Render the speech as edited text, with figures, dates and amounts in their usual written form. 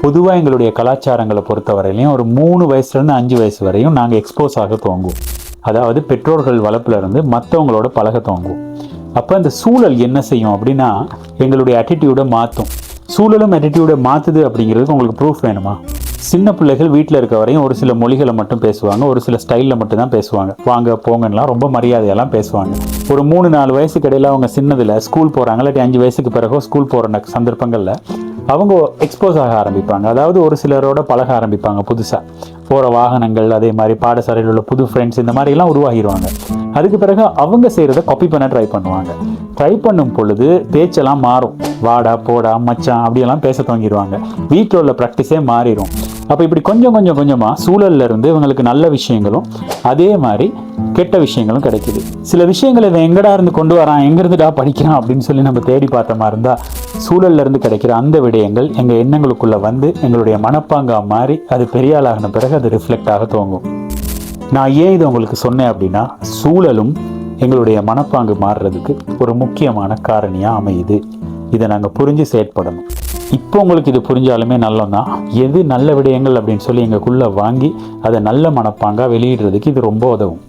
பொதுவாக எங்களுடைய கலாச்சாரங்களை பொறுத்தவரையிலையும் ஒரு 3 வயசுலேருந்து 5 வயசு வரையும் நாங்கள் எக்ஸ்போஸ் ஆக துவங்குவோம். அதாவது பெற்றோர்கள் வளர்ப்புல இருந்து மற்றவங்களோட பழக துவங்குவோம். அப்போ அந்த சூழல் என்ன செய்யும் அப்படின்னா எங்களுடைய ஆட்டிடியூடை மாற்றும். சூழலும் ஆட்டிடியூடை மாற்றுது அப்படிங்கிறதுக்கு உங்களுக்கு ப்ரூஃப் வேணுமா? சின்ன பிள்ளைகள் வீட்டில் இருக்க வரையும் ஒரு சில மொழிகளை மட்டும் பேசுவாங்க, ஒரு சில ஸ்டைலில் மட்டும் தான் பேசுவாங்க. வாங்க போங்கலாம் ரொம்ப மரியாதையெல்லாம் பேசுவாங்க. ஒரு 3-4 வயசுக்கு இடையில அவங்க சின்னதில் ஸ்கூல் போகிறாங்க, இல்லாட்டி 5 வயசுக்கு பிறகு ஸ்கூல் போகிற சந்தர்ப்பங்களில் அவங்க எக்ஸ்போஸ் ஆக ஆரம்பிப்பாங்க. அதாவது ஒரு சிலரோட பழக ஆரம்பிப்பாங்க. புதுசாக போகிற வாகனங்கள், அதே மாதிரி பாடசாலையில் உள்ள புது ஃப்ரெண்ட்ஸ், இந்த மாதிரிலாம் உருவாகிடுவாங்க. அதுக்கு பிறகு அவங்க செய்கிறத காப்பி பண்ண ட்ரை பண்ணுவாங்க. ட்ரை பண்ணும் பொழுது பேச்செல்லாம் மாறும். வாடா போடா மச்சான் அப்படியெல்லாம் பேச துவங்கிடுவாங்க. வீட்டில் உள்ள ப்ராக்டிஸே மாறிடும். அப்போ இப்படி கொஞ்சமாக சூழல்ல இருந்து இவங்களுக்கு நல்ல விஷயங்களும் அதே மாதிரி கெட்ட விஷயங்களும் கிடைக்குது. சில விஷயங்களை இவன் எங்கடா இருந்து கொண்டு வரான், எங்கிருந்துடா படிக்கிறான் அப்படின்னு சொல்லி நம்ம தேடி பார்த்தோமா இருந்தால் சூழல்ல இருந்து கிடைக்கிற அந்த விடயங்கள் எங்கள் எண்ணங்களுக்குள்ள வந்து எங்களுடைய மனப்பாங்கா மாறி அது பெரிய ஆளாகின பிறகு அது ரிஃப்ளெக்ட் ஆக துவங்கும். நான் ஏன் இதை உங்களுக்கு சொன்னேன் அப்படின்னா, சூழலும் எங்களுடைய மனப்பாங்கு மாறுறதுக்கு ஒரு முக்கியமான காரணியாக அமையுது. இதை நாங்கள் புரிஞ்சு செயற்படணும். இப்போ உங்களுக்கு இது புரிஞ்சாலுமே நல்லதான். எது நல்ல விடயங்கள் அப்படின்னு சொல்லி எங்களுக்குள்ளே வாங்கி அதை நல்ல மனப்பாங்காக வெளியிடுறதுக்கு இது ரொம்ப உதவும்.